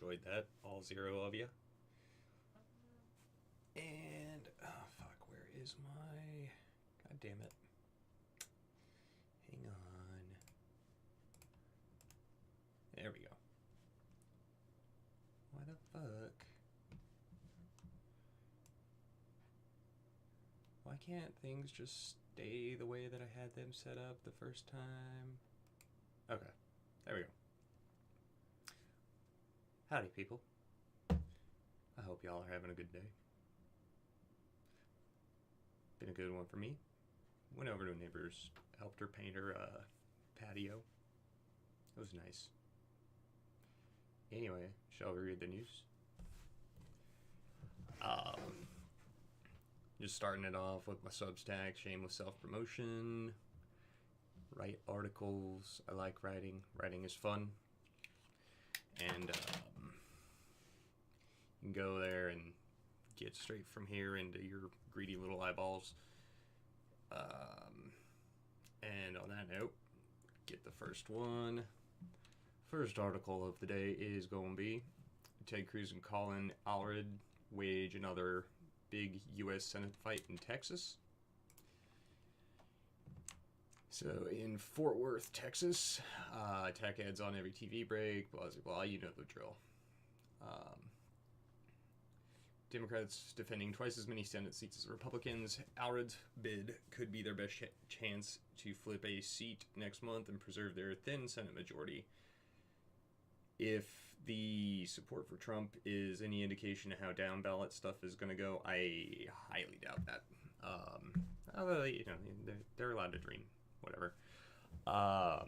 enjoyed that, all 0 of you. And, oh fuck, where is my... God damn it. Hang on. There we go. Why the fuck? Why can't things just stay the way that I had them set up the first time? Okay, there we go. Howdy, people. I hope y'all are having a good day. Been a good one for me. Went over to a neighbor's, helped her paint her patio. It was nice. Anyway, shall we read the news? Just starting it off with my Substack, shameless self-promotion. Write articles. I like writing. Writing is fun. And you can go there and get straight from here into your greedy little eyeballs. And on that note, get the first one. First article of the day is going to be Ted Cruz and Colin Allred wage another big U.S. Senate fight in Texas. So in Fort Worth, Texas, tech ads on every TV break, blah, blah, blah, you know the drill. Democrats defending twice as many Senate seats as Republicans. Allred's bid could be their best chance to flip a seat next month and preserve their thin Senate majority. If the support for Trump is any indication of how down ballot stuff is going to go, I highly doubt that. Although, you know, they're allowed to dream. Whatever. Let's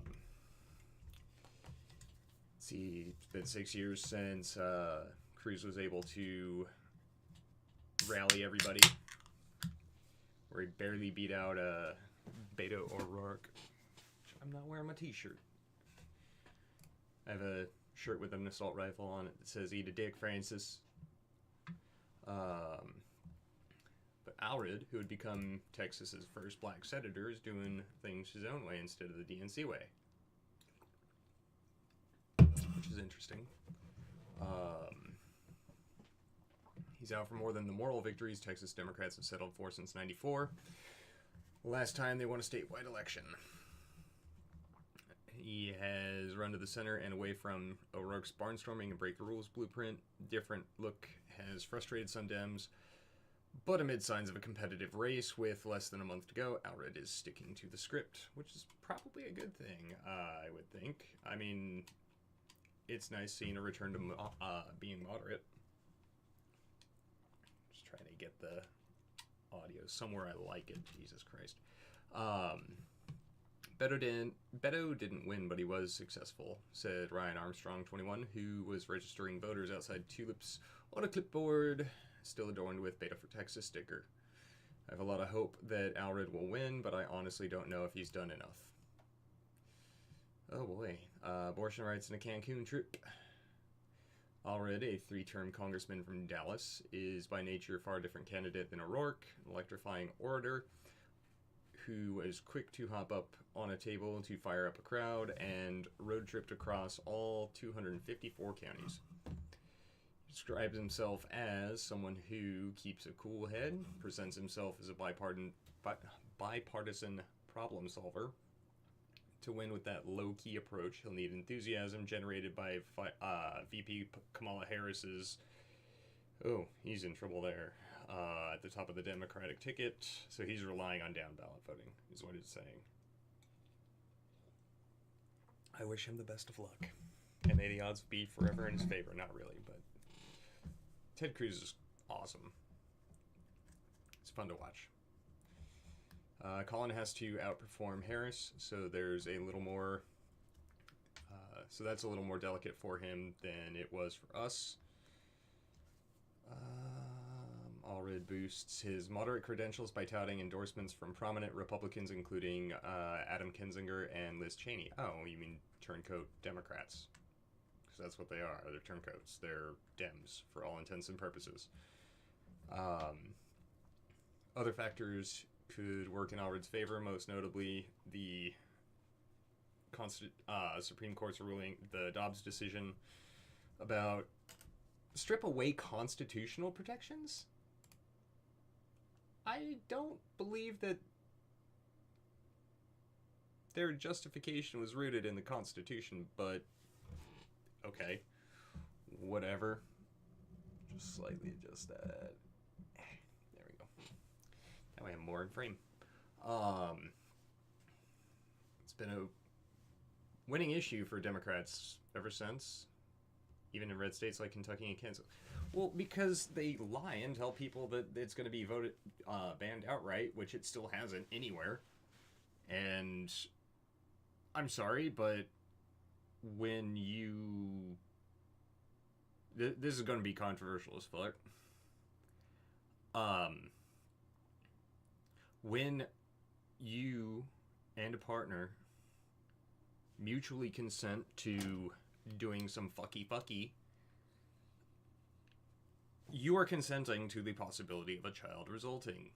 see, it's been 6 years since Cruz was able to rally everybody, where he barely beat out Beto O'Rourke. I'm not wearing my t-shirt. I have a shirt with an assault rifle on it that says "Eat a dick, Francis." But Allred, who would become Texas's first black senator, is doing things his own way instead of the DNC way, which is interesting. He's out for more than the moral victories Texas Democrats have settled for since '94. Last time they won a statewide election. He has run to the center and away from O'Rourke's barnstorming and break the rules blueprint. Different look has frustrated some Dems, but amid signs of a competitive race with less than a month to go, Allred is sticking to the script, which is probably a good thing, I would think. I mean, it's nice seeing a return to being moderate. Just trying to get the audio somewhere I like it. Jesus Christ. Beto didn't win, but he was successful, said Ryan Armstrong, 21, who was registering voters outside tulips on a clipboard, still adorned with Beta for Texas sticker. I have a lot of hope that Allred will win, but I honestly don't know if he's done enough. Oh boy. Abortion rights in a Cancun trip. Allred, a 3-term congressman from Dallas, is by nature a far different candidate than O'Rourke, an electrifying orator who was quick to hop up on a table to fire up a crowd and road tripped across all 254 counties. He describes himself as someone who keeps a cool head, presents himself as a bipartisan problem solver. To win with that low-key approach, he'll need enthusiasm generated by VP Kamala Harris's... Oh, he's in trouble there. At the top of the Democratic ticket, so he's relying on down-ballot voting, is what it's saying. I wish him the best of luck. And may the odds be forever in his favor. Not really, but... Ted Cruz is awesome. It's fun to watch. Colin has to outperform Harris, so there's a little more... so that's a little more delicate for him than it was for us. Allred boosts his moderate credentials by touting endorsements from prominent Republicans, including Adam Kinzinger and Liz Cheney. Oh, you mean turncoat Democrats? Because that's what they are. They're turncoats. They're Dems, for all intents and purposes. Other factors could work in Allred's favor, most notably the Supreme Court's ruling, the Dobbs decision about strip away constitutional protections? I don't believe that their justification was rooted in the Constitution, but okay, whatever. Just slightly adjust that. There we go. That way I'm more in frame. It's been a winning issue for Democrats ever since, even in red states like Kentucky and Kansas. Well, because they lie and tell people that it's going to be voted banned outright, which it still hasn't anywhere. And I'm sorry, but when you... This is going to be controversial as fuck. When you and a partner mutually consent to doing some fucky, you are consenting to the possibility of a child resulting.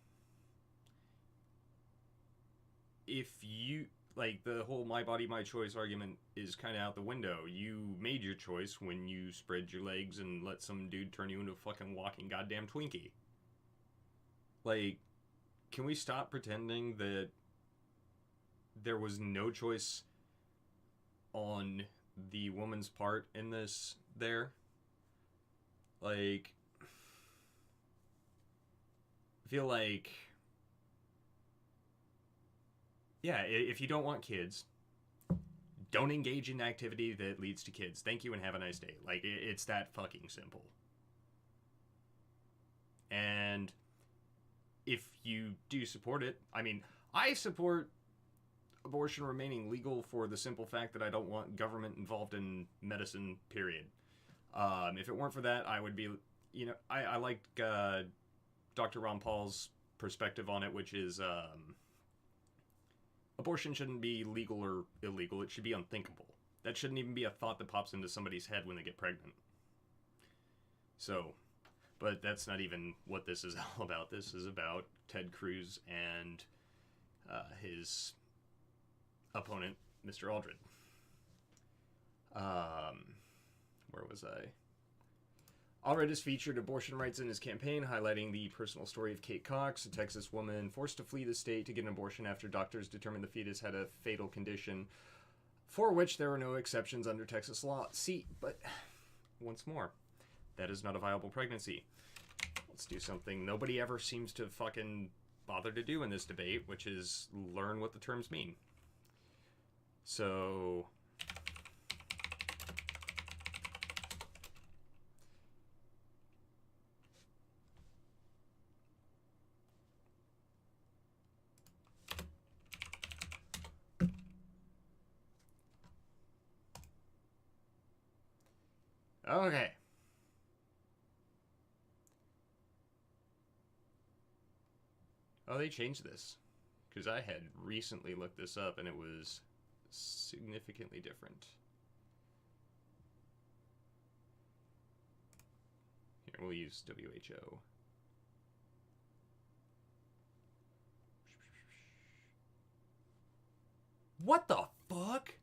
If you, like, the whole my body, my choice argument is kind of out the window. You made your choice when you spread your legs and let some dude turn you into a fucking walking goddamn Twinkie. Like, can we stop pretending that there was no choice on the woman's part in this there? Like, I feel like, yeah, if you don't want kids, don't engage in activity that leads to kids. Thank you and have a nice day. Like, it's that fucking simple. And if you do support it, I mean, I support abortion remaining legal for the simple fact that I don't want government involved in medicine, period. If it weren't for that, I would be, you know, I like Dr. Ron Paul's perspective on it, which is abortion shouldn't be legal or illegal. It should be unthinkable. That shouldn't even be a thought that pops into somebody's head when they get pregnant. So, but that's not even what this is all about. This is about Ted Cruz and his opponent, Mr. Aldred. Where was I? Aldred has featured abortion rights in his campaign, highlighting the personal story of Kate Cox, a Texas woman forced to flee the state to get an abortion after doctors determined the fetus had a fatal condition, for which there were no exceptions under Texas law. See, but once more, that is not a viable pregnancy. Let's do something nobody ever seems to fucking bother to do in this debate, which is learn what the terms mean. So... okay. Oh, they changed this. Because I had recently looked this up and it was significantly different. Here, we'll use WHO. What the fuck?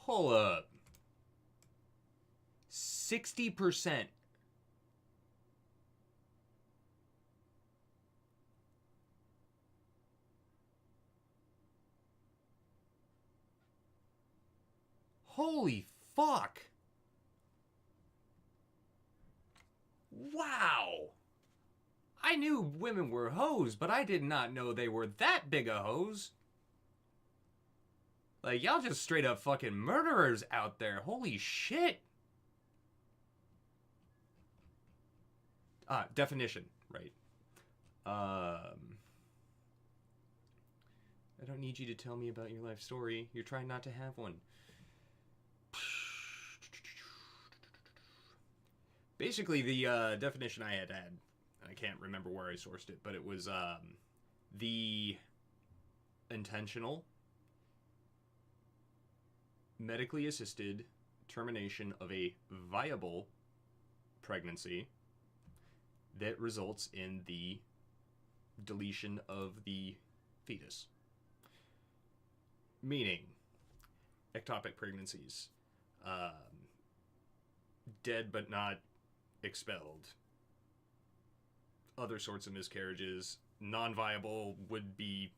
Hold up. 60%. Holy fuck. Wow. I knew women were hoes, but I did not know they were that big a hose. Like, y'all just straight up fucking murderers out there. Holy shit. Definition, right. I don't need you to tell me about your life story. You're trying not to have one. Basically, the definition I had, I can't remember where I sourced it, but it was the intentional, medically assisted termination of a viable pregnancy that results in the deletion of the fetus. Meaning, ectopic pregnancies, dead but not expelled, other sorts of miscarriages, non-viable, would be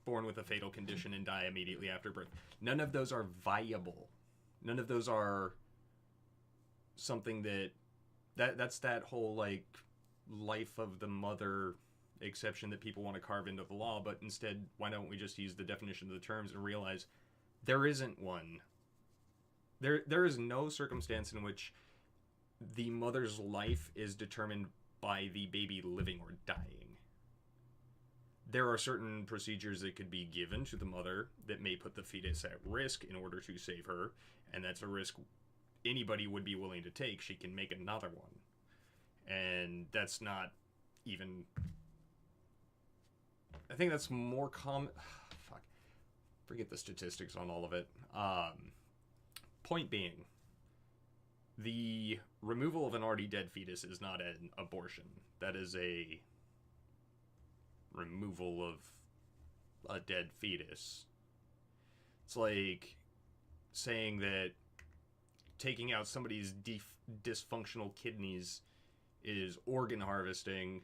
born with a fatal condition and die immediately after birth. None of those are viable. None of those are something that's that whole like life of the mother exception that people want to carve into the law, but instead, why don't we just use the definition of the terms and realize there isn't one. There is no circumstance in which the mother's life is determined by the baby living or dying. There are certain procedures that could be given to the mother that may put the fetus at risk in order to save her, and that's a risk anybody would be willing to take. She can make another one. And that's not even... I think that's more common... Fuck. Forget the statistics on all of it. Point being, the removal of an already dead fetus is not an abortion. That is a removal of a dead fetus. It's like saying that taking out somebody's dysfunctional kidneys is organ harvesting.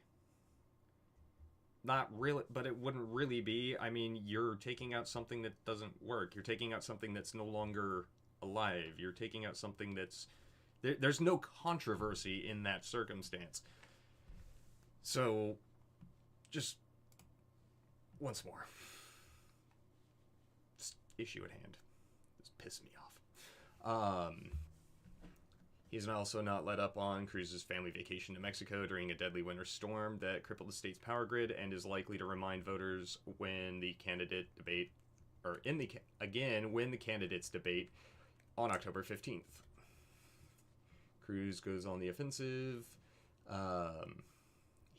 Not really, but it wouldn't really be. I mean, you're taking out something that doesn't work. You're taking out something that's no longer alive. You're taking out something that's... There's no controversy in that circumstance. So, just once more. This issue at hand. It's pissing me off. He's also not let up on Cruz's family vacation to Mexico during a deadly winter storm that crippled the state's power grid and is likely to remind voters when the candidate debate, or when the candidates debate on October 15th. Cruz goes on the offensive.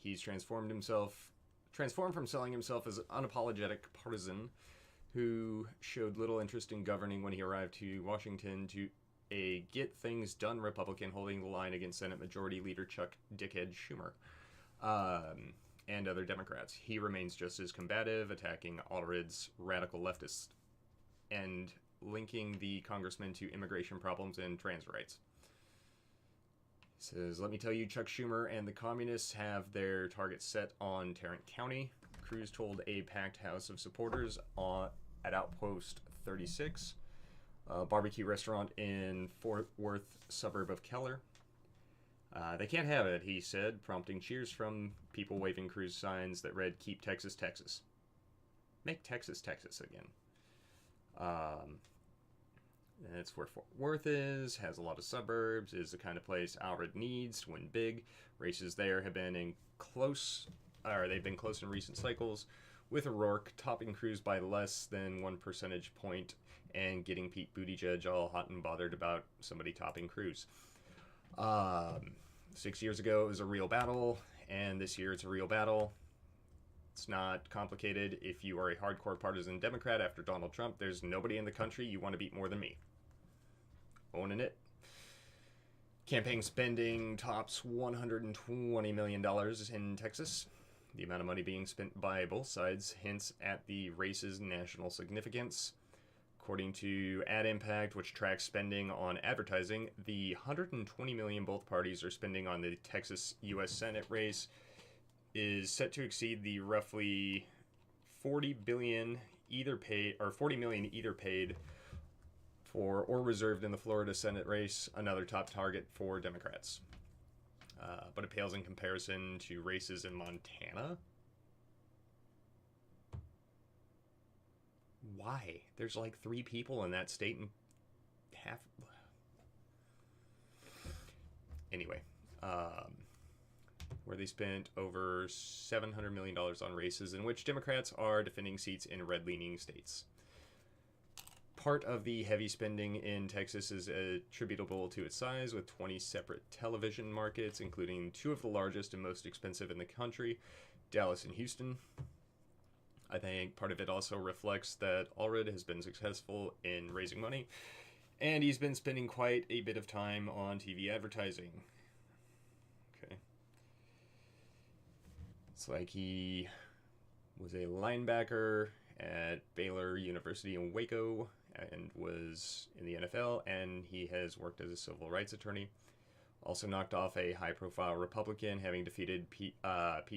He's transformed from selling himself as an unapologetic partisan who showed little interest in governing when he arrived to Washington to a get-things-done Republican holding the line against Senate Majority Leader Chuck Dickhead Schumer and other Democrats. He remains just as combative, attacking Allred's radical leftists and linking the congressman to immigration problems and trans rights. He says, "Let me tell you, Chuck Schumer and the communists have their targets set on Tarrant County." Cruz told a packed house of supporters at Outpost 36, a barbecue restaurant in Fort Worth suburb of Keller. They can't have it, he said, prompting cheers from people waving Cruz signs that read, "Keep Texas, Texas." Make Texas, Texas again. It's where Fort Worth is, has a lot of suburbs, is the kind of place Allred needs to win big. Races there have been they've been close in recent cycles, with O'Rourke topping Cruz by less than 1 percentage point and getting Pete Buttigieg all hot and bothered about somebody topping Cruz. 6 years ago it was a real battle, and this year it's a real battle. It's not complicated. If you are a hardcore partisan Democrat after Donald Trump, there's nobody in the country you want to beat more than me. Owning it. Campaign spending tops $120 million in Texas. The amount of money being spent by both sides hints at the race's national significance. According to Ad Impact, which tracks spending on advertising, the $120 million both parties are spending on the Texas U.S. Senate race is set to exceed the roughly $40 million either paid for or reserved in the Florida Senate race, another top target for Democrats. But it pales in comparison to races in Montana. Why? There's like 3 people in that state and half... Anyway, where they spent over $700 million on races in which Democrats are defending seats in red-leaning states. Part of the heavy spending in Texas is attributable to its size, with 20 separate television markets, including 2 of the largest and most expensive in the country, Dallas and Houston. I think part of it also reflects that Allred has been successful in raising money, and he's been spending quite a bit of time on TV advertising. Okay. It's like he was a linebacker at Baylor University in Waco and was in the NFL, and he has worked as a civil rights attorney. Also knocked off a high-profile Republican, having defeated Pete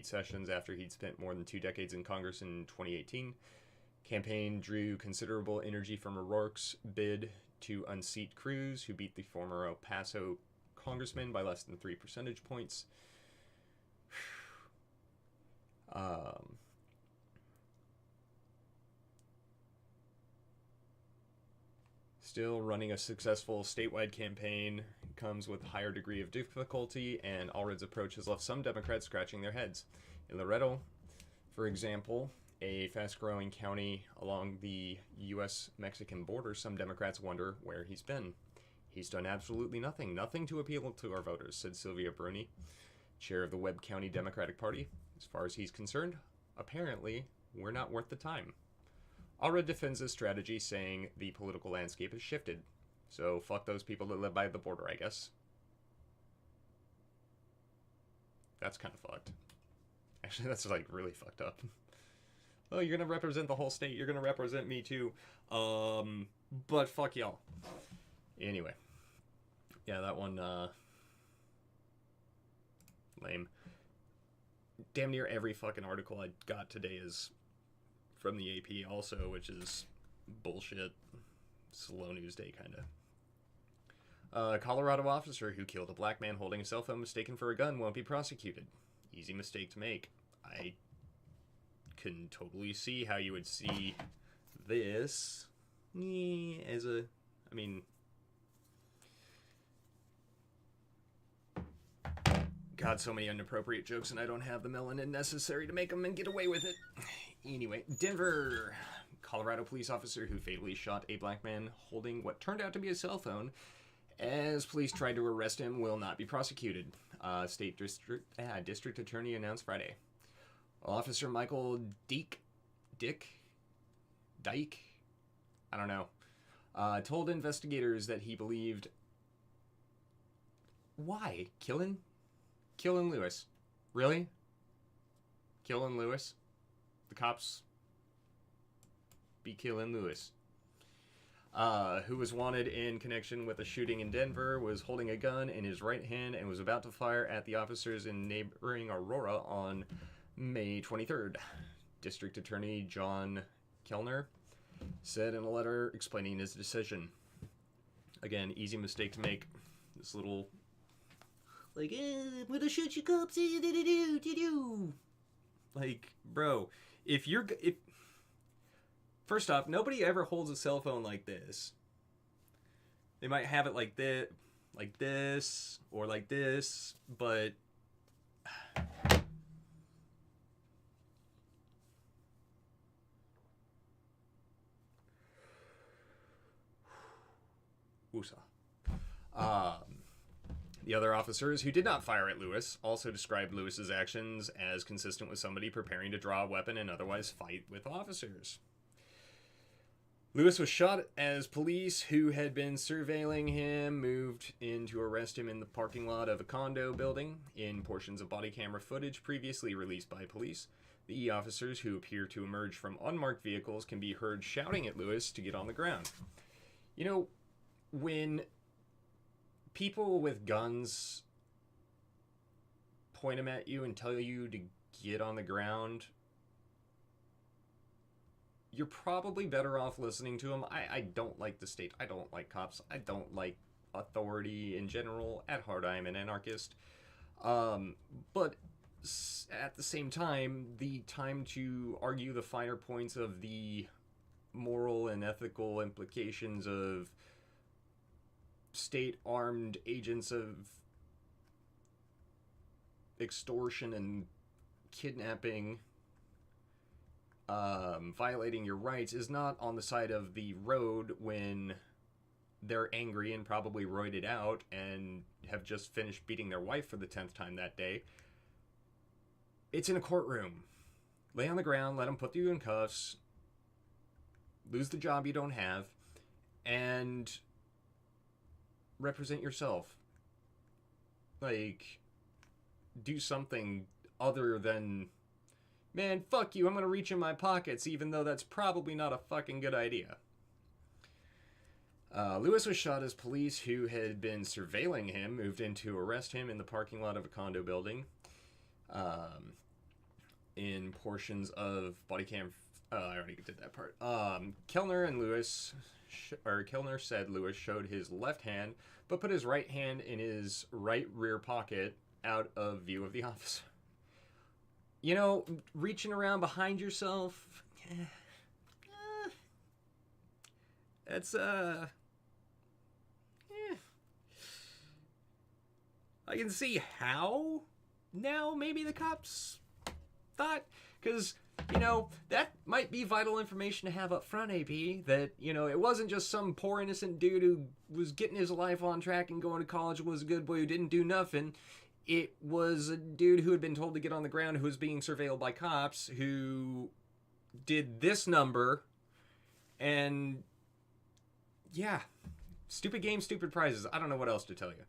Sessions after he'd spent more than 2 decades in Congress in 2018. Campaign drew considerable energy from O'Rourke's bid to unseat Cruz, who beat the former El Paso congressman by less than 3 percentage points. Still running a successful statewide campaign comes with a higher degree of difficulty, and Allred's approach has left some Democrats scratching their heads. In Laredo, for example, a fast-growing county along the U.S.-Mexican border, some Democrats wonder where he's been. He's done absolutely nothing to appeal to our voters, said Sylvia Bruni, chair of the Webb County Democratic Party. As far as he's concerned, apparently, we're not worth the time. Allred defends this strategy, saying the political landscape has shifted. So fuck those people that live by the border, I guess. That's kind of fucked. Actually, that's like really fucked up. Oh, you're gonna represent the whole state. You're gonna represent me too. But fuck y'all. Anyway. Yeah, that one, lame. Damn near every fucking article I got today is from the AP also, which is bullshit. Slow news day, kinda. A Colorado officer who killed a black man holding a cell phone mistaken for a gun won't be prosecuted. Easy mistake to make. I can totally see how you would see this as a... I mean... God, so many inappropriate jokes, and I don't have the melanin necessary to make them and get away with it. Anyway, Denver. Colorado police officer who fatally shot a black man holding what turned out to be a cell phone as police tried to arrest him will not be prosecuted. State district attorney announced Friday. Officer Michael Dyke, I don't know, told investigators that he believed... Why? Killing Lewis. Really? Killing Lewis? The cops be killing Lewis. Who was wanted in connection with a shooting in Denver, was holding a gun in his right hand and was about to fire at the officers in neighboring Aurora on May 23rd. District Attorney John Kellner said in a letter explaining his decision. Again, easy mistake to make. This little... Like, I'm gonna shoot you cops. Like, bro, if first off, nobody ever holds a cell phone like this. They might have it like this, or like this, but Woosah. The other officers who did not fire at Lewis also described Lewis's actions as consistent with somebody preparing to draw a weapon and otherwise fight with officers. Lewis was shot as police who had been surveilling him moved in to arrest him in the parking lot of a condo building. In portions of body camera footage previously released by police, the officers who appear to emerge from unmarked vehicles can be heard shouting at Lewis to get on the ground. You know, when people with guns point them at you and tell you to get on the ground, you're probably better off listening to them. I don't like the state. I don't like cops. I don't like authority in general. At heart, I am an anarchist. But at the same time, the time to argue the finer points of the moral and ethical implications of state-armed agents of extortion and kidnapping, violating your rights is not on the side of the road when they're angry and probably roided out and have just finished beating their wife for the 10th time that day. It's in a courtroom. Lay on the ground, let them put you in cuffs, lose the job you don't have, and represent yourself. Like, do something other than, man, fuck you, I'm gonna reach in my pockets, even though that's probably not a fucking good idea. Lewis was shot as police who had been surveilling him moved in to arrest him in the parking lot of a condo building. In portions of body cam, I already did that part. Kellner and Lewis, Kellner said Lewis showed his left hand, but put his right hand in his right rear pocket out of view of the officer. You know, reaching around behind yourself, that's I can see how now maybe the cops thought, because, you know, that might be vital information to have up front, AP, that, you know, it wasn't just some poor innocent dude who was getting his life on track and going to college, was a good boy who didn't do nothing. It was a dude who had been told to get on the ground, who was being surveilled by cops, who did this number, and yeah, stupid game, stupid prizes. I don't know what else to tell you.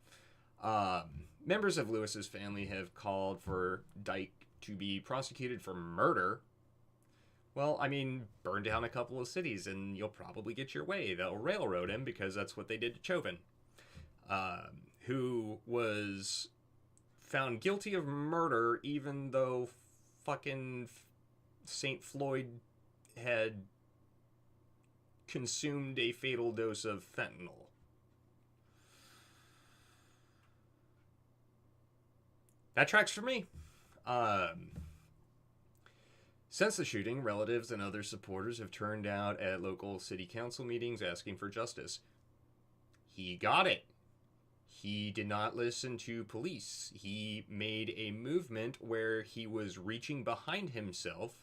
Members of Lewis's family have called for Dyke to be prosecuted for murder. Well, I mean, burn down a couple of cities and you'll probably get your way. They'll railroad him because that's what they did to Chauvin, who was found guilty of murder even though fucking St. Floyd had consumed a fatal dose of fentanyl. That tracks for me. Since the shooting, relatives and other supporters have turned out at local city council meetings asking for justice. He got it. He did not listen to police. He made a movement where he was reaching behind himself.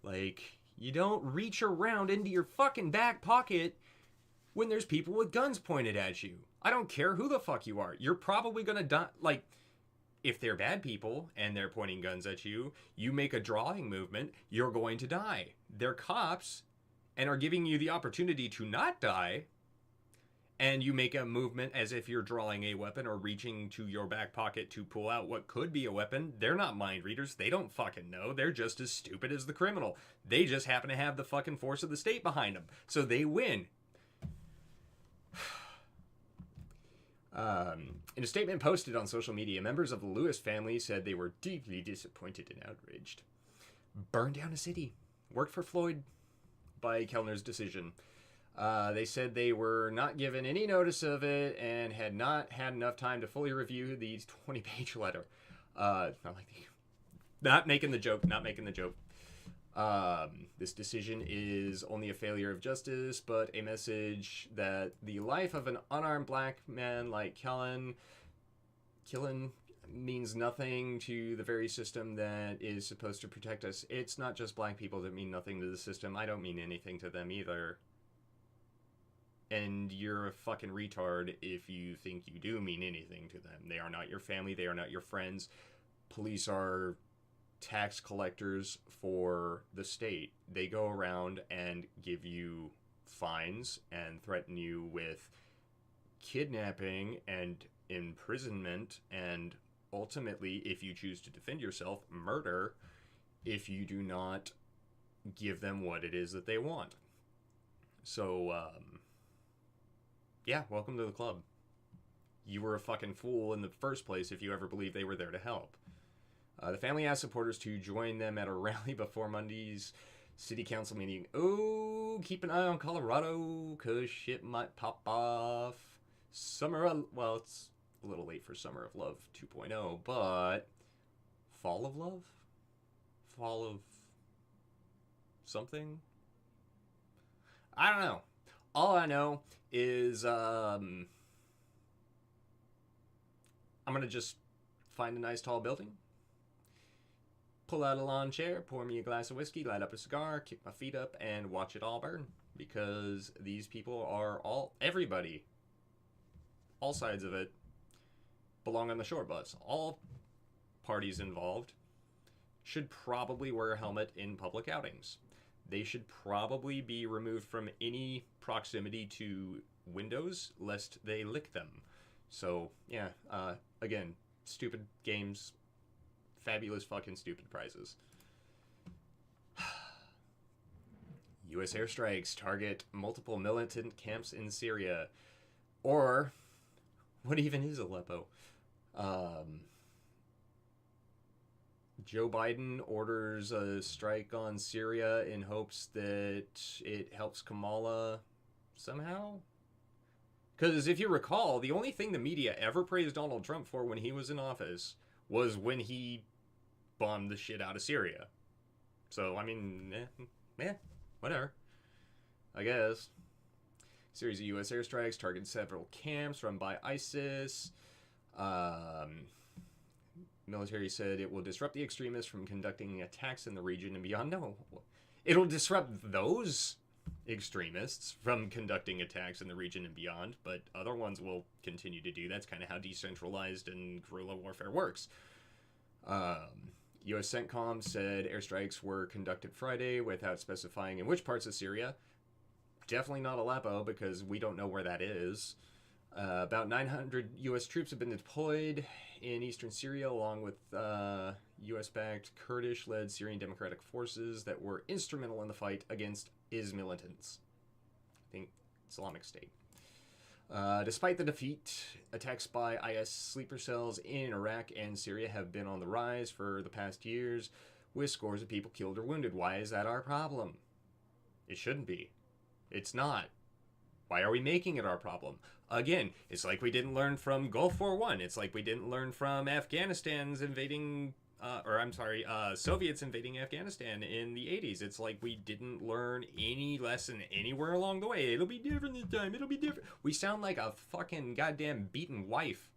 Like, you don't reach around into your fucking back pocket when there's people with guns pointed at you. I don't care who the fuck you are. You're probably gonna die. Like, if they're bad people and they're pointing guns at you, you make a drawing movement, you're going to die. They're cops and are giving you the opportunity to not die, and you make a movement as if you're drawing a weapon or reaching to your back pocket to pull out what could be a weapon. They're not mind readers. They don't fucking know. They're just as stupid as the criminal. They just happen to have the fucking force of the state behind them. So they win. In a statement posted on social media, members of the Lewis family said they were deeply disappointed and outraged. Burn down a city. Worked for Floyd by Kellner's decision. They said they were not given any notice of it and had not had enough time to fully review the 20-page letter. Not making the joke. This decision is only a failure of justice, but a message that the life of an unarmed black man like Killen means nothing to the very system that is supposed to protect us. It's not just black people that mean nothing to the system. I don't mean anything to them either. And you're a fucking retard if you think you do mean anything to them. They are not your family. They are not your friends. Police are tax collectors for the state. They go around and give you fines and threaten you with kidnapping and imprisonment and ultimately, if you choose to defend yourself, murder if you do not give them what it is that they want. So, yeah, welcome to the club. You were a fucking fool in the first place if you ever believed they were there to help. The family asked supporters to join them at a rally before Monday's city council meeting. Oh, keep an eye on Colorado, because shit might pop off. Well, it's a little late for Summer of Love 2.0, but Fall of Love? Fall of something? I don't know. All I know is I'm going to just find a nice tall building, pull out a lawn chair, pour me a glass of whiskey, light up a cigar, kick my feet up, and watch it all burn. Because these people are everybody, all sides of it, belong on the short bus. All parties involved should probably wear a helmet in public outings. They should probably be removed from any proximity to windows lest they lick them. So, yeah, again, stupid games, fabulous fucking stupid prizes. U.S. airstrikes target multiple militant camps in Syria. Or, what even is Aleppo? Joe Biden orders a strike on Syria in hopes that it helps Kamala somehow? Because if you recall, the only thing the media ever praised Donald Trump for when he was in office was when he bombed the shit out of Syria. So, I mean, whatever. I guess. A series of U.S. airstrikes targeted several camps run by ISIS. Military said it will disrupt the extremists from conducting attacks in the region and beyond. No, it'll disrupt those extremists from conducting attacks in the region and beyond, but other ones will continue to do. That's kind of how decentralized and guerrilla warfare works. U.S. CENTCOM said airstrikes were conducted Friday without specifying in which parts of Syria. Definitely not Aleppo, because we don't know where that is. About 900 U.S. troops have been deployed in eastern Syria, along with U.S.-backed Kurdish-led Syrian Democratic Forces that were instrumental in the fight against IS militants. I think Islamic State. Despite the defeat, attacks by IS sleeper cells in Iraq and Syria have been on the rise for the past years, with scores of people killed or wounded. Why is that our problem? It shouldn't be. It's not. Why are we making it our problem? Again, it's like we didn't learn from Gulf War I. It's like we didn't learn from Soviets invading Afghanistan in the 80s. It's like we didn't learn any lesson anywhere along the way. It'll be different this time. It'll be different. We sound like a fucking goddamn beaten wife.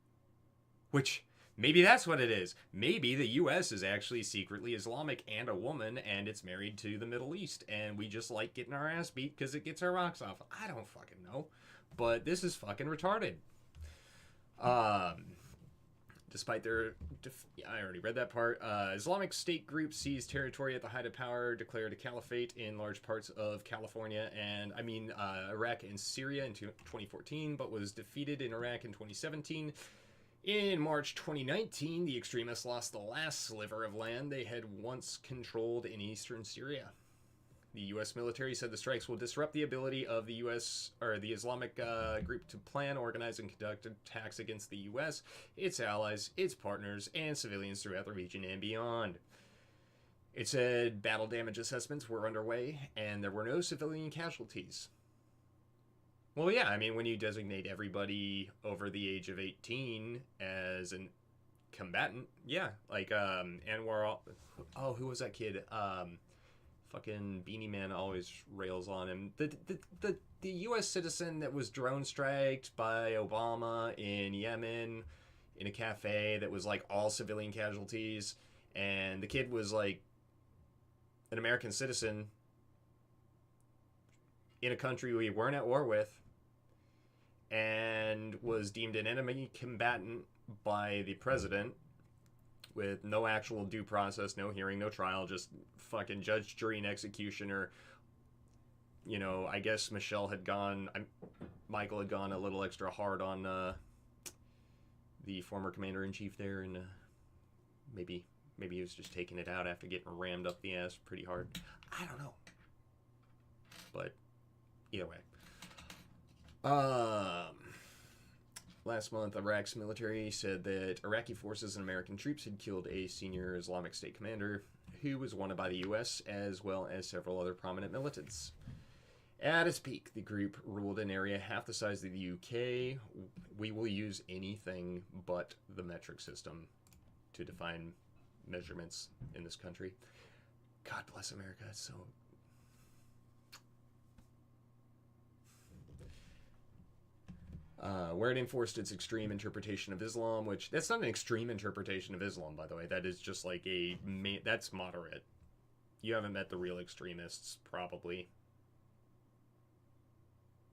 Which, maybe that's what it is. Maybe the U.S. is actually secretly Islamic and a woman, and it's married to the Middle East, and we just like getting our ass beat because it gets our rocks off. I don't fucking know. But this is fucking retarded. Despite their... I already read that part. Islamic State group seized territory at the height of power, declared a caliphate in large parts of California, and Iraq and Syria in 2014, but was defeated in Iraq in 2017. In March 2019, the extremists lost the last sliver of land they had once controlled in eastern Syria. The U.S. military said the strikes will disrupt the ability of the Islamic group to plan, organize, and conduct attacks against the U.S., its allies, its partners, and civilians throughout the region and beyond. It said battle damage assessments were underway, and there were no civilian casualties. Well, yeah, I mean, when you designate everybody over the age of 18 as a combatant, yeah, like Anwar. Oh, who was that kid? Fucking Beanie Man always rails on him. The U.S. citizen that was drone striked by Obama in Yemen in a cafe that was like all civilian casualties, and the kid was like an American citizen in a country we weren't at war with, and was deemed an enemy combatant by the president with no actual due process, no hearing, no trial, just fucking judge, jury, and executioner. You know, I guess Michael had gone a little extra hard on the former commander-in-chief there, and maybe he was just taking it out after getting rammed up the ass pretty hard. I don't know. But either way. Last month, Iraq's military said that Iraqi forces and American troops had killed a senior Islamic State commander who was wanted by the U.S., as well as several other prominent militants. At its peak, the group ruled an area half the size of the U.K. We will use anything but the metric system to define measurements in this country. God bless America. It's so... where it enforced its extreme interpretation of Islam, which, that's not an extreme interpretation of Islam, by the way. That is just like that's moderate. You haven't met the real extremists, probably.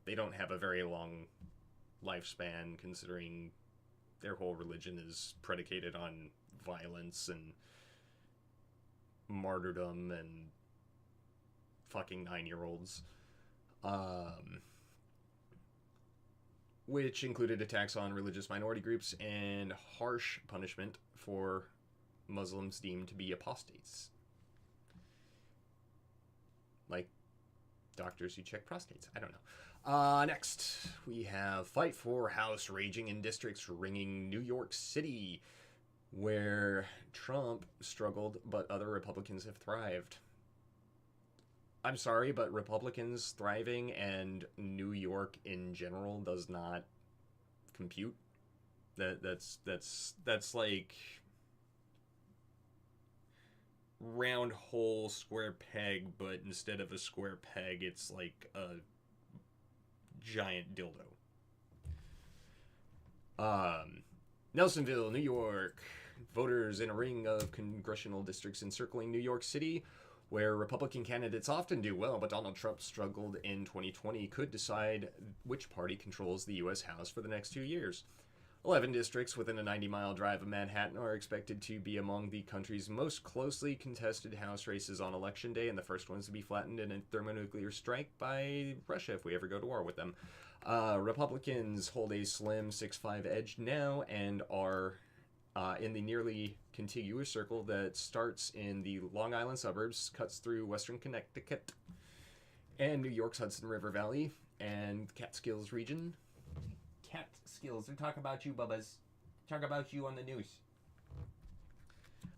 They don't have a very long lifespan, considering their whole religion is predicated on violence and martyrdom and fucking 9-year-olds. Which included attacks on religious minority groups and harsh punishment for Muslims deemed to be apostates. Like, doctors who check prostates. I don't know. Next, we have fight for House raging in districts ringing New York City, where Trump struggled, but other Republicans have thrived. I'm sorry, but Republicans thriving and New York in general does not compute. That's like round hole square peg, but instead of a square peg, it's like a giant dildo. Nelsonville, New York. Voters in a ring of congressional districts encircling New York City, where Republican candidates often do well, but Donald Trump struggled in 2020, could decide which party controls the U.S. House for the next 2 years. 11 districts within a 90-mile drive of Manhattan are expected to be among the country's most closely contested House races on Election Day, and the first ones to be flattened in a thermonuclear strike by Russia if we ever go to war with them. Republicans hold a slim 6-5 edge now and are in the nearly contiguous circle that starts in the Long Island suburbs, cuts through western Connecticut, and New York's Hudson River Valley, and Catskills region. Catskills, they talk about you, Bubbas. Talk about you on the news.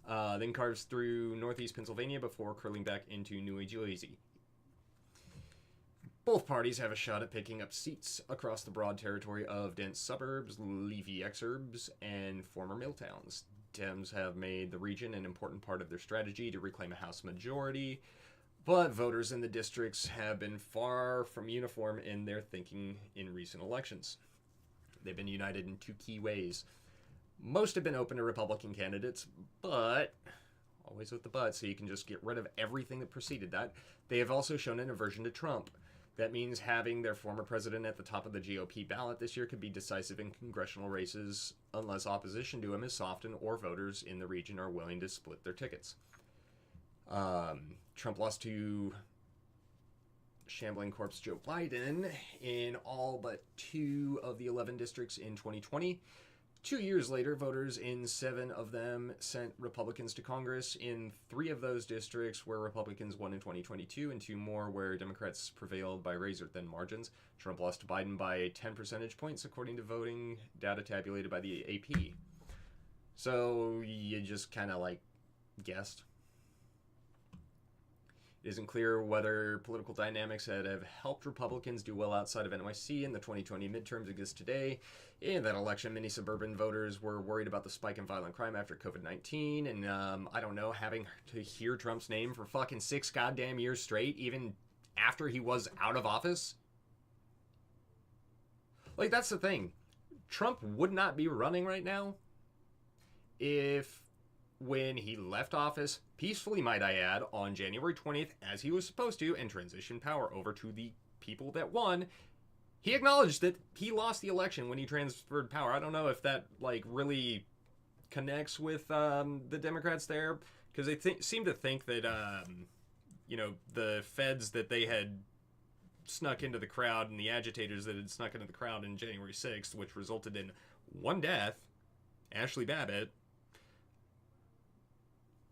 Then carves through northeast Pennsylvania before curling back into New Jersey. Both parties have a shot at picking up seats across the broad territory of dense suburbs, leafy exurbs, and former mill towns. Dems have made the region an important part of their strategy to reclaim a House majority, but voters in the districts have been far from uniform in their thinking in recent elections. They've been united in two key ways. Most have been open to Republican candidates, but, always with the but, so you can just get rid of everything that preceded that, they have also shown an aversion to Trump. That means having their former president at the top of the GOP ballot this year could be decisive in congressional races unless opposition to him is softened or voters in the region are willing to split their tickets. Trump lost to shambling corpse Joe Biden in all but 2 of the 11 districts in 2020. 2 years later, voters in 7 of them sent Republicans to Congress in 3 of those districts where Republicans won in 2022 and 2 more where Democrats prevailed by razor-thin margins. Trump lost to Biden by 10 percentage points according to voting data tabulated by the AP. So you just kind of like guessed. It isn't clear whether political dynamics that have helped Republicans do well outside of NYC in the 2020 midterms exist today. In that election, many suburban voters were worried about the spike in violent crime after COVID-19, and I don't know, having to hear Trump's name for fucking 6 goddamn years straight, even after he was out of office. Like, that's the thing. Trump would not be running right now if, when he left office, peacefully might I add, on January 20th, as he was supposed to, and transitioned power over to the people that won, he acknowledged that he lost the election when he transferred power. I don't know if that, like, really connects with the Democrats there, because they seem to think that, the feds that they had snuck into the crowd and the agitators that had snuck into the crowd in January 6th, which resulted in 1 death, Ashley Babbitt,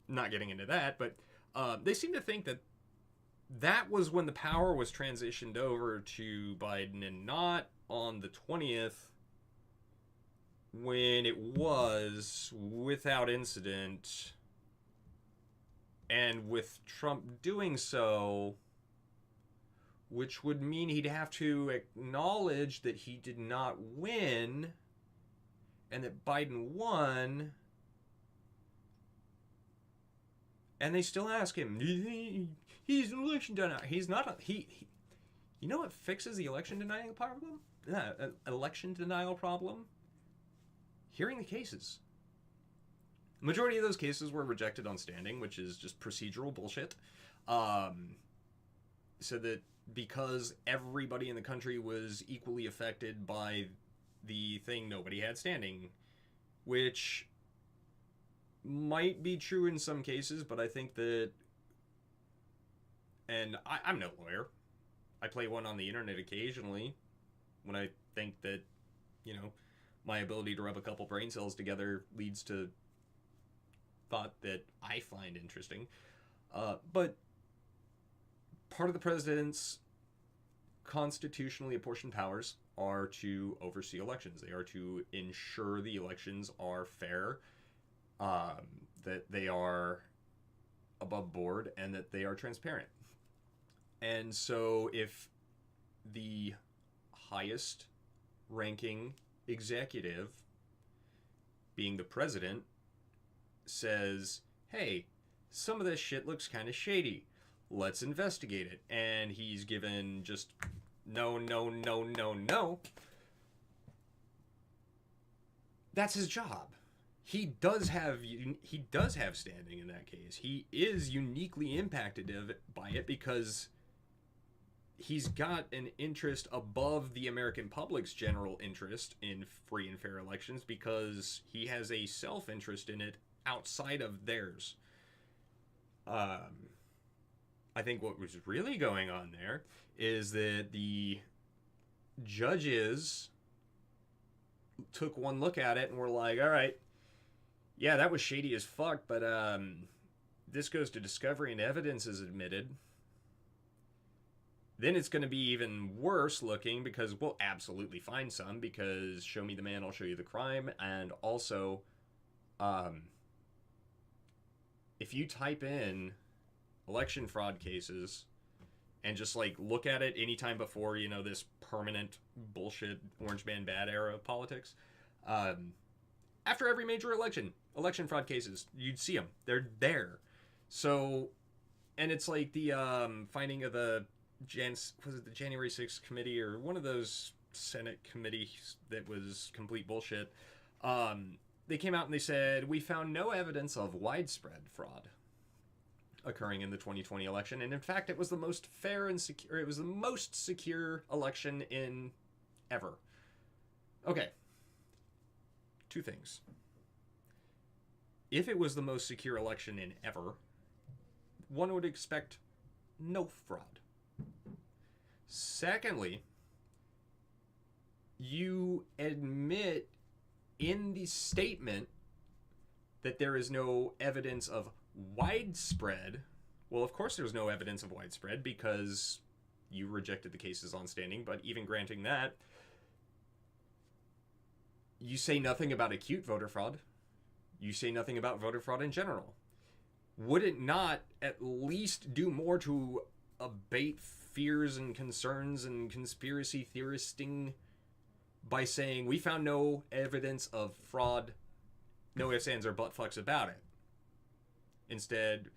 not getting into that, but they seem to think that that was when the power was transitioned over to Biden and not on the 20th when it was without incident. And with Trump doing so, which would mean he'd have to acknowledge that he did not win and that Biden won. And they still ask him, he's an election denier. He's not. He you know what fixes the election denial problem? Election denial problem? Hearing the cases. The majority of those cases were rejected on standing, which is just procedural bullshit. So that because everybody in the country was equally affected by the thing, nobody had standing, which might be true in some cases, but I think that, and I'm no lawyer. I play one on the internet occasionally when I think that, my ability to rub a couple brain cells together leads to thought that I find interesting. But part of the president's constitutionally apportioned powers are to oversee elections. They are to ensure the elections are fair, that they are above board, and that they are transparent. And so if the highest ranking executive, being the president, says, hey, some of this shit looks kind of shady, let's investigate it, and he's given just no, that's his job. He does have standing in that case. He is uniquely impacted by it because he's got an interest above the American public's general interest in free and fair elections, because he has a self-interest in it outside of theirs. I think what was really going on there is that the judges took one look at it and were like, all right, yeah, that was shady as fuck, but this goes to discovery and evidence is admitted. Then it's going to be even worse looking, because we'll absolutely find some, because show me the man, I'll show you the crime. And also, if you type in election fraud cases and just like look at it anytime before, you know, this permanent bullshit orange man bad era of politics, after every major election fraud cases, you'd see them. They're there. So, and it's like the finding of the the January 6th committee, or one of those Senate committees that was complete bullshit. They came out and they said, we found no evidence of widespread fraud occurring in the 2020 election, and in fact it was the most fair and secure, it was the most secure election in ever. Okay, two things. If it was the most secure election in ever, one would expect no fraud. Secondly, you admit in the statement that there is no evidence of widespread. Well, of course there's no evidence of widespread, because you rejected the cases on standing, but even granting that, you say nothing about acute voter fraud. You say nothing about voter fraud in general. Would it not at least do more to abate fears and concerns and conspiracy theoristing by saying we found no evidence of fraud, no ifs, ands, or butt fucks about it? Instead,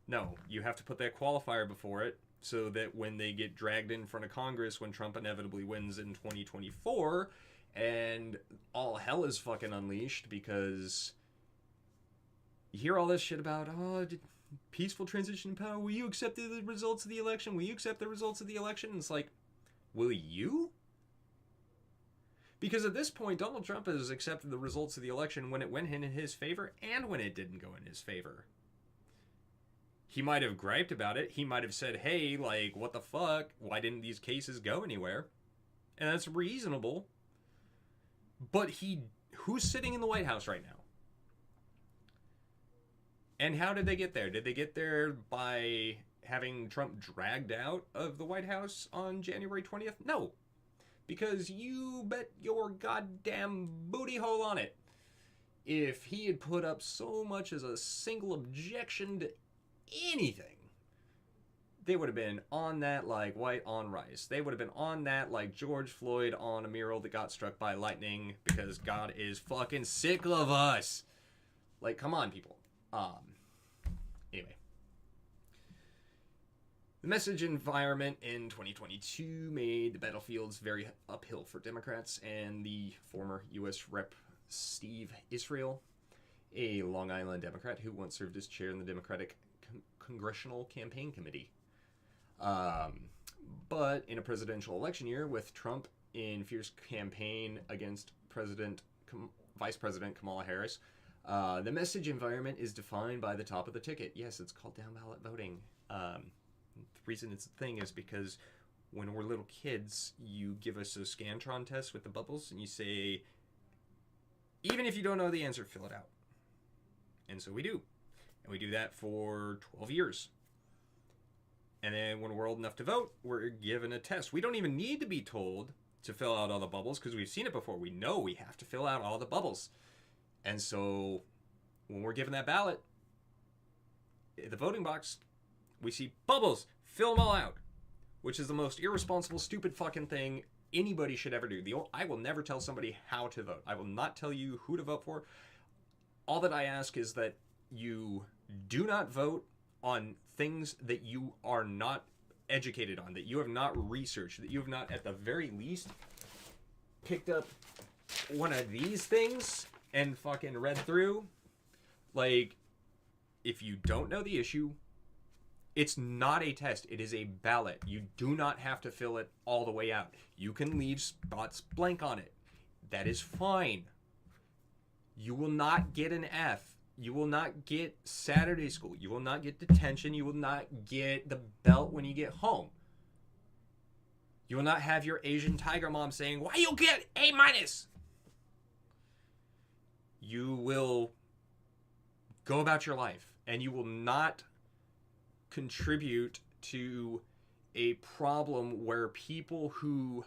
no, you have to put that qualifier before it, so that when they get dragged in front of Congress, when Trump inevitably wins in 2024, and all hell is fucking unleashed, because you hear all this shit about, peaceful transition of power, will you accept the results of the election? Will you accept the results of the election? And it's like, will you? Because at this point, Donald Trump has accepted the results of the election when it went in his favor and when it didn't go in his favor. He might have griped about it. He might have said, hey, like, what the fuck? Why didn't these cases go anywhere? And that's reasonable. But who's sitting in the White House right now? And how did they get there? Did they get there by having Trump dragged out of the White House on January 20th? No. Because you bet your goddamn booty hole on it, if he had put up so much as a single objection to anything, they would have been on that like white on rice. They would have been on that like George Floyd on a mural that got struck by lightning, because God is fucking sick of us. Like, come on, people. Anyway. The message environment in 2022 made the battlefields very uphill for Democrats, and the former U.S. Rep. Steve Israel, a Long Island Democrat who once served as chair in the Democratic Congressional Campaign Committee. But in a presidential election year, with Trump in fierce campaign against Vice President Kamala Harris, the message environment is defined by the top of the ticket. Yes, it's called down ballot voting. The reason it's a thing is because when we're little kids, you give us a Scantron test with the bubbles, and you say, even if you don't know the answer, fill it out. And so we do. And we do that for 12 years. And then when we're old enough to vote, we're given a test. We don't even need to be told to fill out all the bubbles because we've seen it before. We know we have to fill out all the bubbles. And so when we're given that ballot, the voting box, we see bubbles, fill them all out, which is the most irresponsible, stupid fucking thing anybody should ever do. I will never tell somebody how to vote. I will not tell you who to vote for. All that I ask is that you do not vote on things that you are not educated on, that you have not researched, that you have not, at the very least, picked up one of these things and fucking read through. Like, if you don't know the issue, it's not a test. It is a ballot. You do not have to fill it all the way out. You can leave spots blank on it. That is fine. You will not get an F. You will not get Saturday school. You will not get detention. You will not get the belt when you get home. You will not have your Asian tiger mom saying, "Why you get A-?" You will go about your life, and you will not contribute to a problem where people who...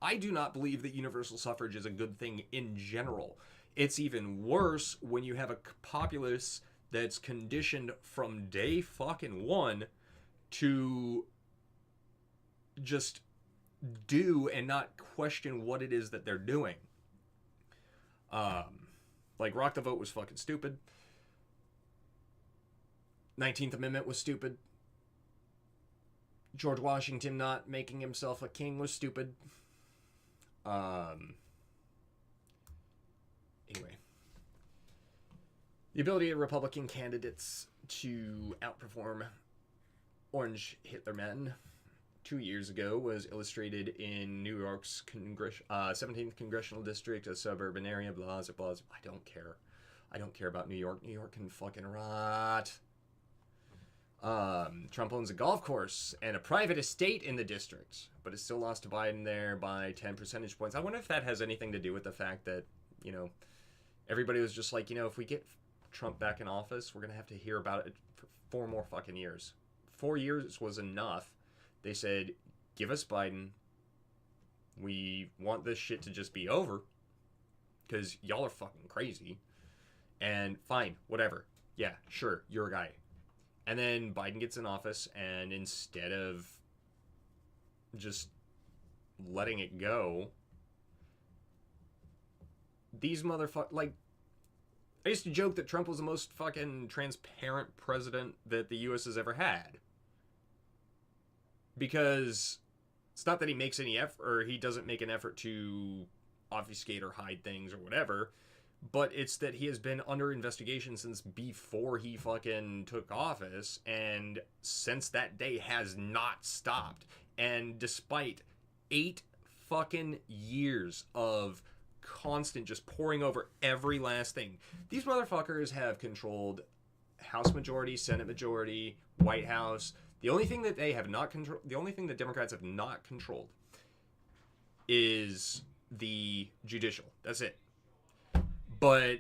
I do not believe that universal suffrage is a good thing in general. It's even worse when you have a populace that's conditioned from day fucking one to just do and not question what it is that they're doing. Like, Rock the Vote was fucking stupid. 19th Amendment was stupid. George Washington not making himself a king was stupid. Anyway. The ability of Republican candidates to outperform Orange Hitler Men 2 years ago was illustrated in New York's 17th Congressional District, a suburban area, blah, blah, blah. I don't care. I don't care about New York. New York can fucking rot. Trump owns a golf course and a private estate in the district, but is still lost to Biden there by 10 percentage points. I wonder if that has anything to do with the fact that, you know, everybody was just like, you know, if we get Trump back in office, we're going to have to hear about it for 4 more fucking years. 4 years was enough. They said, give us Biden. We want this shit to just be over because y'all are fucking crazy. And fine, whatever. Yeah, sure, you're a guy. And then Biden gets in office, and instead of just letting it go, these motherfuckers, like, I used to joke that Trump was the most fucking transparent president that the U.S. has ever had. Because it's not that he makes any effort, or he doesn't make an effort to obfuscate or hide things or whatever, but it's that he has been under investigation since before he fucking took office, and since that day has not stopped. And despite 8 fucking years of constant just pouring over every last thing, these motherfuckers have controlled House majority, Senate majority, White House. The only thing that they have not controlled, the only thing that Democrats have not controlled is the judicial. That's it. But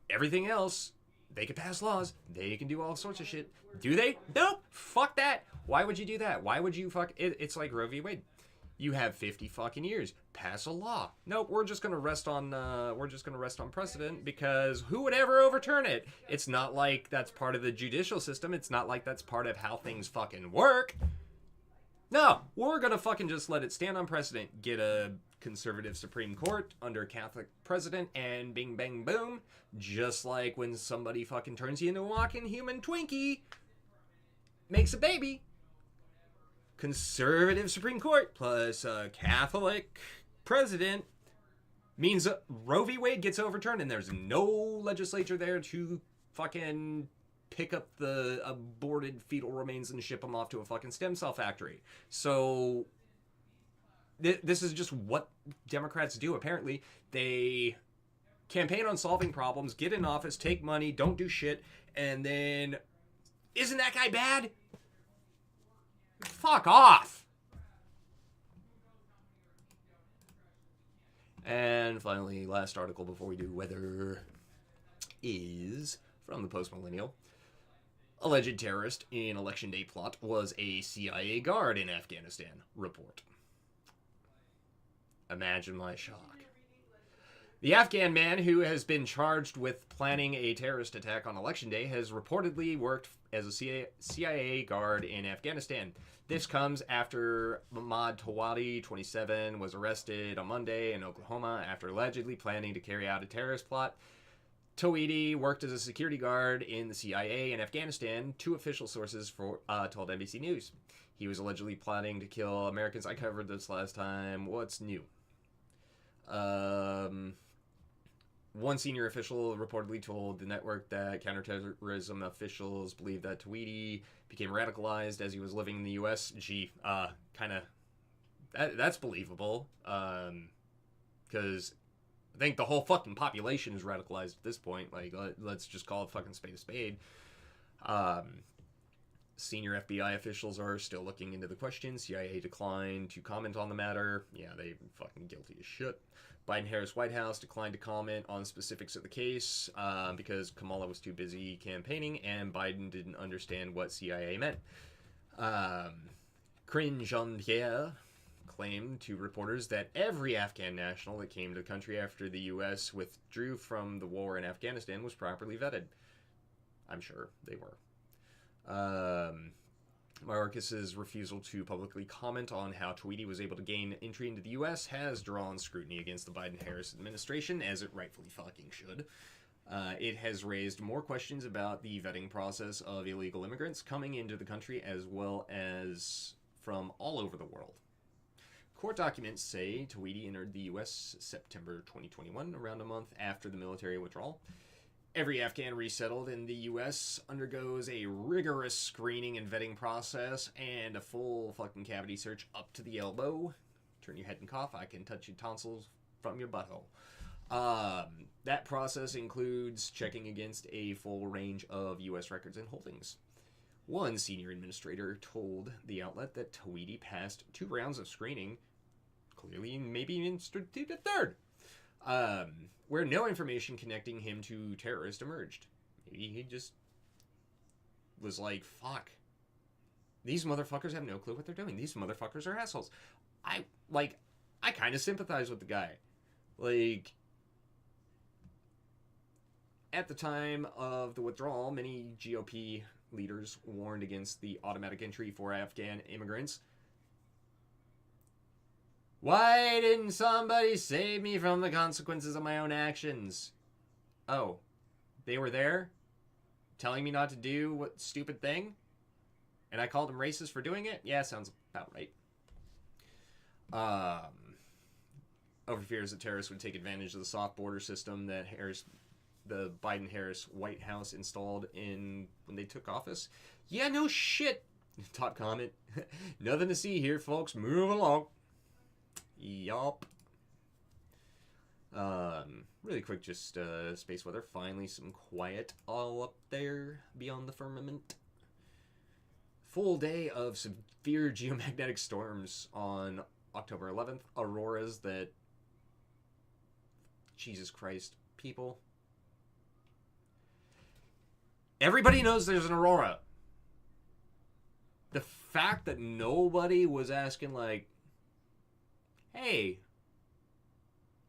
everything else, they can pass laws. They can do all sorts of shit. Do they? Nope. Fuck that. Why would you do that? Why would you fuck... It's like Roe v. Wade. You have 50 fucking years. Pass a law. Nope, we're just gonna rest on precedent because who would ever overturn it? It's not like that's part of the judicial system. It's not like that's part of how things fucking work. No, we're gonna fucking just let it stand on precedent. Get a conservative Supreme Court under Catholic president, and bing bang boom. Just like when somebody fucking turns you into a walking human Twinkie, makes a baby. Conservative Supreme Court plus a Catholic president means Roe v. Wade gets overturned, and there's no legislature there to fucking pick up the aborted fetal remains and ship them off to a fucking stem cell factory. So this is just what Democrats do, apparently. They campaign on solving problems, get in office, take money, don't do shit, and then, isn't that guy bad? Fuck off! And finally, last article before we do weather is from the Post Millennial. Alleged terrorist in election day plot was a CIA guard in Afghanistan. Report. Imagine my shock. The Afghan man who has been charged with planning a terrorist attack on election day has reportedly worked as a CIA guard in Afghanistan. This comes after Mahmoud Tawadi, 27, was arrested on Monday in Oklahoma after allegedly planning to carry out a terrorist plot. Tawidi worked as a security guard in the CIA in Afghanistan, two official sources told NBC News. He was allegedly planning to kill Americans. I covered this last time. What's new? One senior official reportedly told the network that counterterrorism officials believe that Tawidi became radicalized as he was living in the U.S. Gee, that's believable. Because I think the whole fucking population is radicalized at this point. Like, let's just call it fucking spade a spade. Senior FBI officials are still looking into the question. CIA declined to comment on the matter. Yeah, they fucking guilty as shit. Biden-Harris White House declined to comment on specifics of the case because Kamala was too busy campaigning and Biden didn't understand what CIA meant. Cruzin claimed to reporters that every Afghan national that came to the country after the U.S. withdrew from the war in Afghanistan was properly vetted. I'm sure they were. Mayorkas's refusal to publicly comment on how Tawidi was able to gain entry into the U.S. has drawn scrutiny against the Biden-Harris administration, as it rightfully fucking should. It has raised more questions about the vetting process of illegal immigrants coming into the country, as well as from all over the world. Court documents say Tawidi entered the U.S. September 2021, around a month after the military withdrawal. Every Afghan resettled in the U.S. undergoes a rigorous screening and vetting process and a full fucking cavity search up to the elbow. Turn your head and cough. I can touch your tonsils from your butthole. That process includes checking against a full range of U.S. records and holdings. One senior administrator told the outlet that Tawidi passed 2 rounds of screening, clearly maybe instituted a third, where no information connecting him to terrorists emerged. Maybe he just was like, fuck. These motherfuckers have no clue what they're doing. These motherfuckers are assholes. I kind of sympathize with the guy. Like, at the time of the withdrawal, many GOP leaders warned against the automatic entry for Afghan immigrants. Why didn't somebody save me from the consequences of my own actions? Oh, they were there telling me not to do what stupid thing? And I called them racist for doing it? Yeah, sounds about right. Over fears that terrorists would take advantage of the soft border system that the Biden-Harris White House installed when they took office. Yeah, no shit. Top comment. Nothing to see here, folks. Move along. Yup. Really quick, just space weather. Finally, some quiet all up there beyond the firmament. Full day of severe geomagnetic storms on October 11th. Auroras that... Jesus Christ, people. Everybody knows there's an aurora. The fact that nobody was asking, like, hey,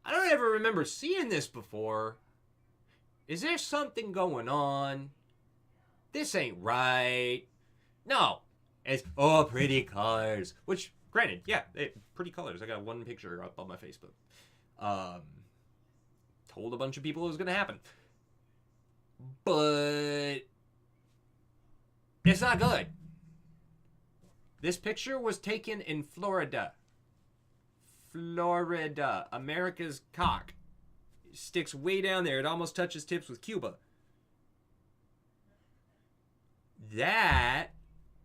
I don't ever remember seeing this before. Is there something going on? This ain't right. No. It's, oh, pretty colors. Which, granted, yeah, pretty colors. I got one picture up on my Facebook. Told a bunch of people it was going to happen. But it's not good. This picture was taken in Florida. Florida, America's cock. It sticks way down there. It almost touches tips with Cuba. That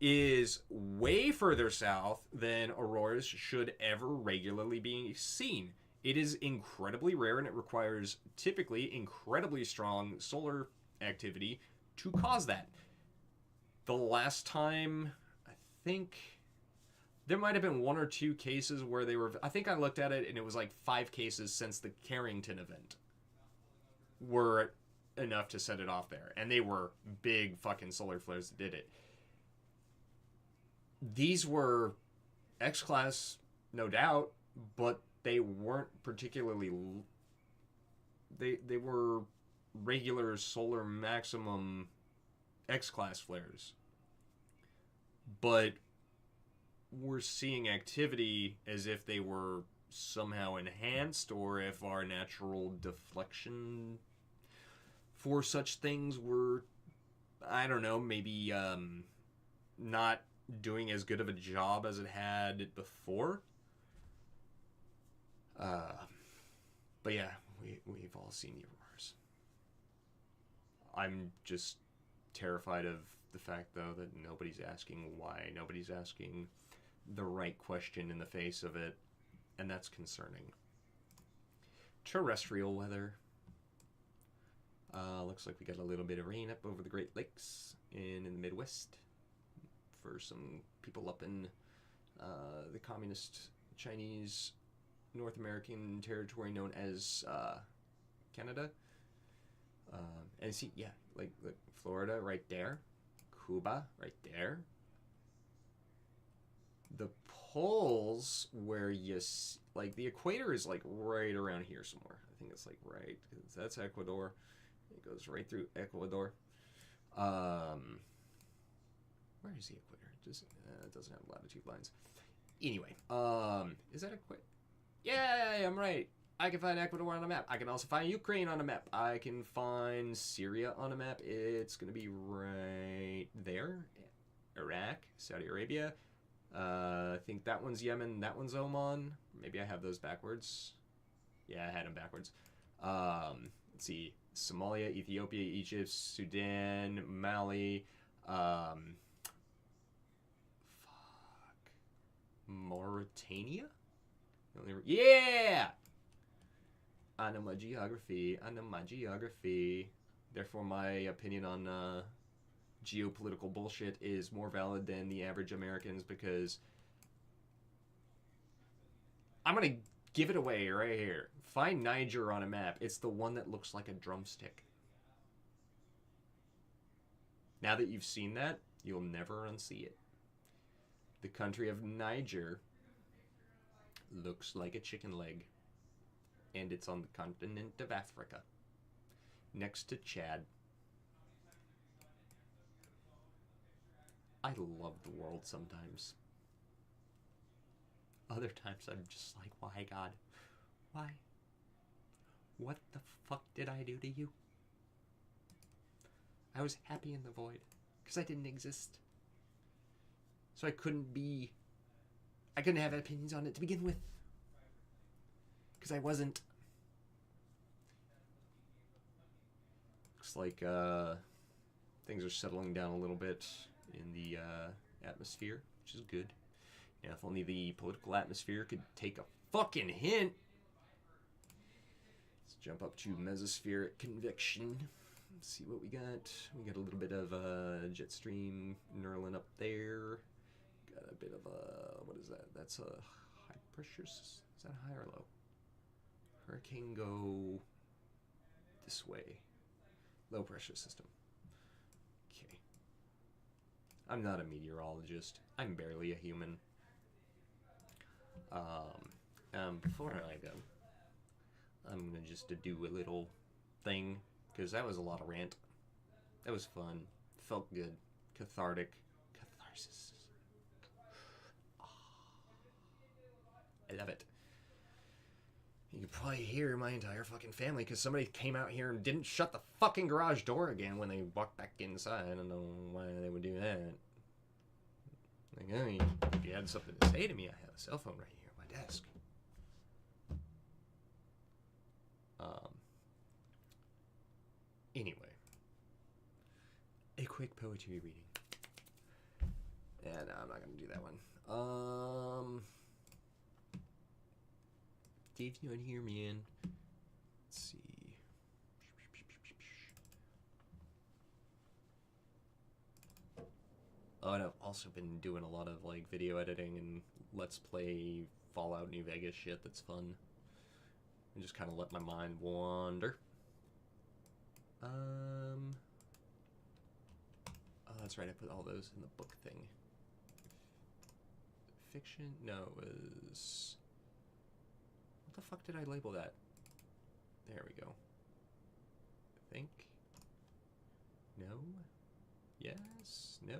is way further south than auroras should ever regularly be seen. It is incredibly rare and it requires typically incredibly strong solar activity to cause that. The last time, I think... there might have been 1 or 2 cases where they were... I think I looked at it and it was like 5 cases since the Carrington event. Where enough to set it off there. And they were big fucking solar flares that did it. These were X-Class, no doubt, but they weren't particularly... They were regular solar maximum X-Class flares. But we're seeing activity as if they were somehow enhanced, or if our natural deflection for such things were, I don't know, maybe not doing as good of a job as it had before. But yeah, we've all seen the aurores. I'm just terrified of the fact, though, that nobody's asking why. Nobody's asking the right question in the face of it, and that's concerning. Terrestrial weather. Looks like we got a little bit of rain up over the Great Lakes in the Midwest for some people up in the communist Chinese North American territory known as Canada. And see, yeah, like Florida right there, Cuba right there. The poles where you like the equator is like right around here somewhere. I think it's like right, because that's Ecuador. It goes right through Ecuador. Where is the equator? It doesn't have latitude lines. Anyway, is that equator? Yeah, I'm right. I can find Ecuador on a map. I can also find Ukraine on a map. I can find Syria on a map. It's going to be right there. Iraq, Saudi Arabia. I think that one's Yemen. That one's Oman. Maybe I have those backwards. Yeah, I had them backwards. Let's see. Somalia, Ethiopia, Egypt, Sudan, Mali. Mauritania? Yeah! I know my geography. I know my geography. Therefore, my opinion on geopolitical bullshit is more valid than the average American's, because I'm going to give it away right here. Find Niger on a map. It's the one that looks like a drumstick. Now that you've seen that, you'll never unsee it. The country of Niger looks like a chicken leg. And it's on the continent of Africa, next to Chad. I love the world sometimes. Other times I'm just like, why, God? Why? What the fuck did I do to you? I was happy in the void, because I didn't exist. So I couldn't have opinions on it to begin with. Because I wasn't. Looks like things are settling down a little bit in the atmosphere, which is good. Yeah, if only the political atmosphere could take a fucking hint. Let's jump up to mesospheric convection. Let's see what we got. We got a little bit of jet stream knurling up there. Got a bit of what is that? That's a high pressure. Is that high or low? Hurricane go this way. Low pressure system. Okay. I'm not a meteorologist. I'm barely a human. Before I go, I'm gonna just do a little thing, because that was a lot of rant. That was fun. Felt good. Cathartic. Catharsis. I love it. You could probably hear my entire fucking family, because somebody came out here and didn't shut the fucking garage door again when they walked back inside. I don't know why they would do that. Like, I mean, if you had something to say to me, I have a cell phone right here on my desk. Anyway. A quick poetry reading. Yeah, no, I'm not going to do that one. Dave's not here, man. Let's see. Oh, and I've also been doing a lot of like video editing and Let's Play Fallout New Vegas shit that's fun. And just kind of let my mind wander. Oh, that's right. I put all those in the book thing. Fiction? No, it was... What the fuck did I label that? There we go. Think. No. Yes. No.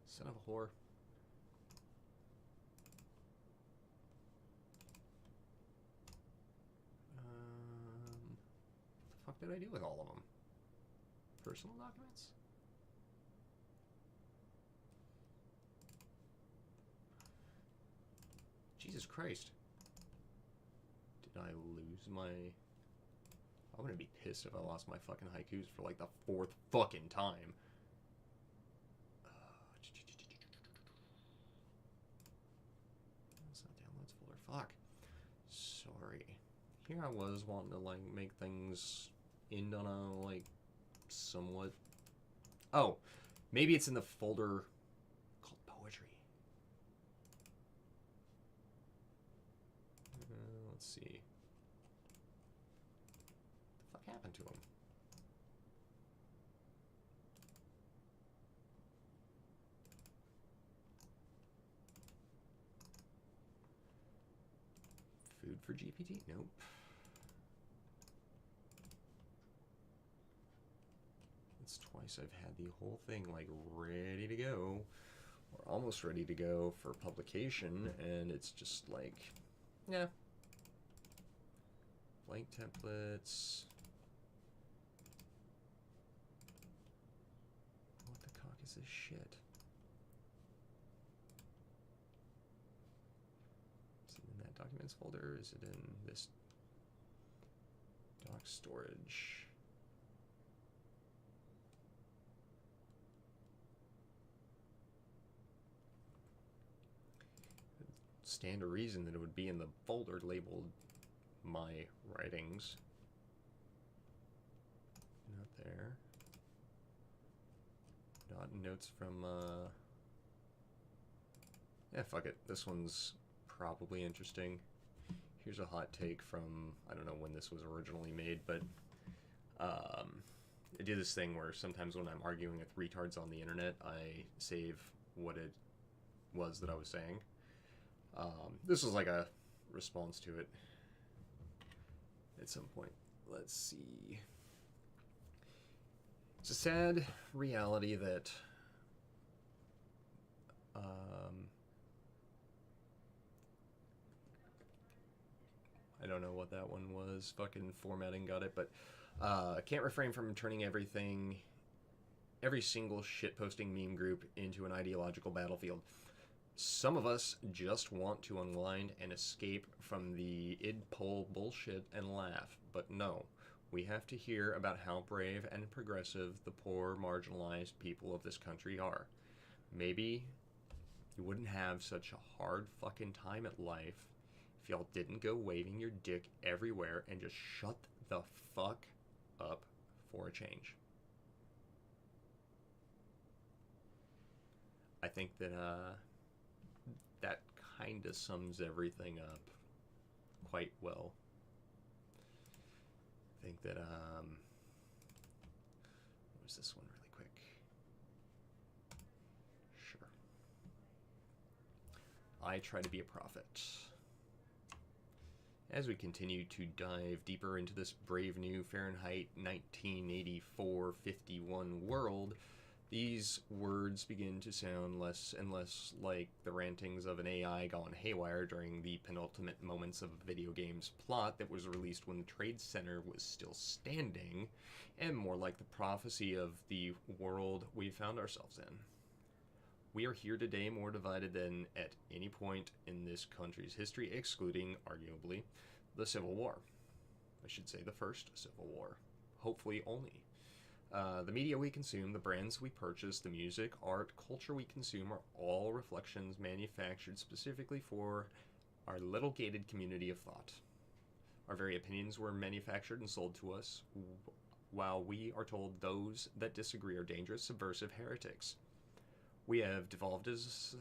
Son of a whore. What the fuck did I do with all of them? Personal documents? Jesus Christ. Did I lose my... I'm gonna be pissed if I lost my fucking haikus for like the 4th fucking time. That's not downloads folder. Fuck. Sorry. Here I was wanting to like make things end on a like somewhat... Oh, maybe it's in the folder called poetry. Let's see. What the fuck happened to him? Food for GPT? Nope. It's twice I've had the whole thing like ready to go, or almost ready to go for publication, and it's just like, yeah. Blank templates. What the cock is this shit? Is it in that documents folder? Is it in this doc storage? Stand to reason that it would be in the folder labeled my writings. Not there. Not notes from, yeah, fuck it. This one's probably interesting. Here's a hot take from, I don't know when this was originally made, but, I do this thing where sometimes when I'm arguing with retards on the internet, I save what it was that I was saying. This was like a response to it at some point. Let's see. It's a sad reality that I don't know what that one was. Fucking formatting got it, but can't refrain from turning every single shitposting meme group into an ideological battlefield. Some of us just want to unwind and escape from the id poll bullshit and laugh, but no, we have to hear about how brave and progressive the poor, marginalized people of this country are. Maybe you wouldn't have such a hard fucking time at life if y'all didn't go waving your dick everywhere and just shut the fuck up for a change. I think that, that kind of sums everything up quite well. I think that, what was this one really quick? Sure. I try to be a prophet. As we continue to dive deeper into this brave new Fahrenheit 1984-51 world, these words begin to sound less and less like the rantings of an AI gone haywire during the penultimate moments of a video game's plot that was released when the Trade Center was still standing, and more like the prophecy of the world we found ourselves in. We are here today more divided than at any point in this country's history, excluding, arguably, the Civil War. I should say the first Civil War. Hopefully only. The media we consume, the brands we purchase, the music, art, culture we consume are all reflections manufactured specifically for our little gated community of thought. Our very opinions were manufactured and sold to us, while we are told those that disagree are dangerous, subversive heretics. We have devolved as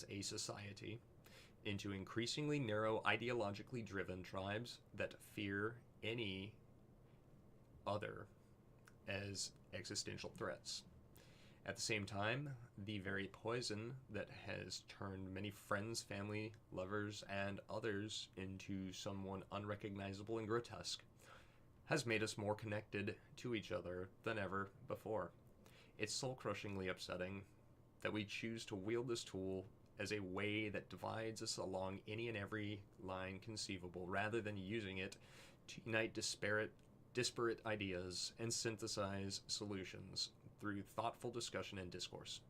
a society into increasingly narrow, ideologically driven tribes that fear any other as existential threats. At the same time, the very poison that has turned many friends, family, lovers, and others into someone unrecognizable and grotesque has made us more connected to each other than ever before. It's soul-crushingly upsetting that we choose to wield this tool as a way that divides us along any and every line conceivable, rather than using it to unite disparate ideas and synthesize solutions through thoughtful discussion and discourse.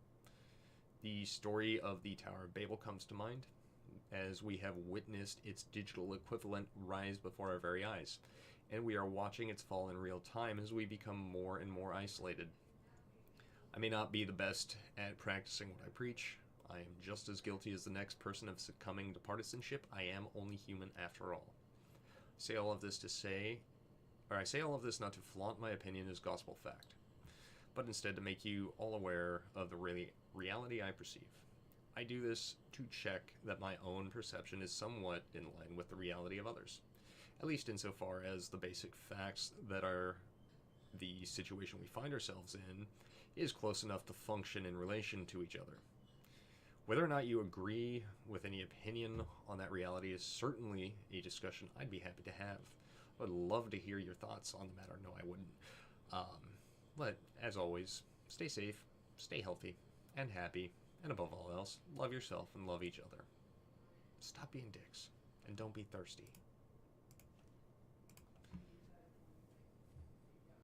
The story of the Tower of Babel comes to mind, as we have witnessed its digital equivalent rise before our very eyes, and we are watching its fall in real time as we become more and more isolated. I may not be the best at practicing what I preach. I am just as guilty as the next person of succumbing to partisanship. I am only human after all. I say all of this not to flaunt my opinion as gospel fact, but instead to make you all aware of the reality I perceive. I do this to check that my own perception is somewhat in line with the reality of others, at least insofar as the basic facts that are the situation we find ourselves in is close enough to function in relation to each other. Whether or not you agree with any opinion on that reality is certainly a discussion I'd be happy to have. I would love to hear your thoughts on the matter. No, I wouldn't. But, as always, stay safe, stay healthy, and happy, and above all else, love yourself and love each other. Stop being dicks, and don't be thirsty.